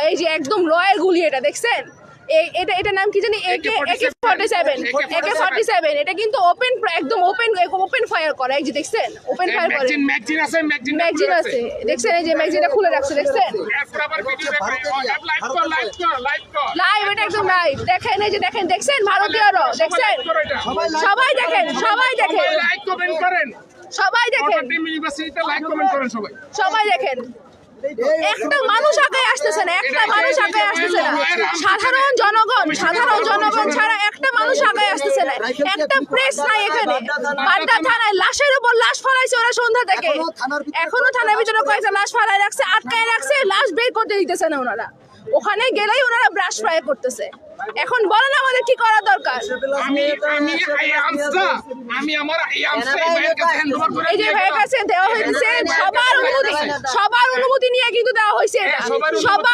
এই যে একদম র এর গুলি, এটা দেখছেন? এটা নাম কি জানি, AK-47। এটা কিন্তু একদম ওপেন ফায়ার করে। এই যে দেখছেন, ওপেন ফায়ার করে। ম্যাগজিন আছে দেখছেন, এই যে ম্যাগজিনটা খুলে রাখছে দেখছেন। লাইভ, এটা একদম লাইভ। দেখেন, এই যে দেখছেন ভারতীয়রা, দেখছেন? সবাই দেখেন, সবাই দেখেন, সবাই দেখেন। একটা মানুষ আগে আসতেছে না, সাধারণ জনগণ ছাড়া একটা মানুষ আগে আসতেছে না। একটা প্রেস নাই এখানে। বাড্ডা থানায় লাশের উপর লাশ ফলাইছে ওরা সন্ধ্যা থেকে, এখনো থানার ভিতরে কয়েকটা লাশ ফলাই রাখছে, আটকায় রাখছে, লাশ বের করতে দিতেছে না ওনারা। ওখানে গেলেই ওনারা ব্রাশ ফ্রাই করতেছে। এখন বলেন আমাদের কি করা দরকার? এই যে ভাইয়ের কাছে দেওয়া হয়েছে, সবার অনুমতি নিয়ে কিন্তু দেওয়া হয়েছে, এটা সবার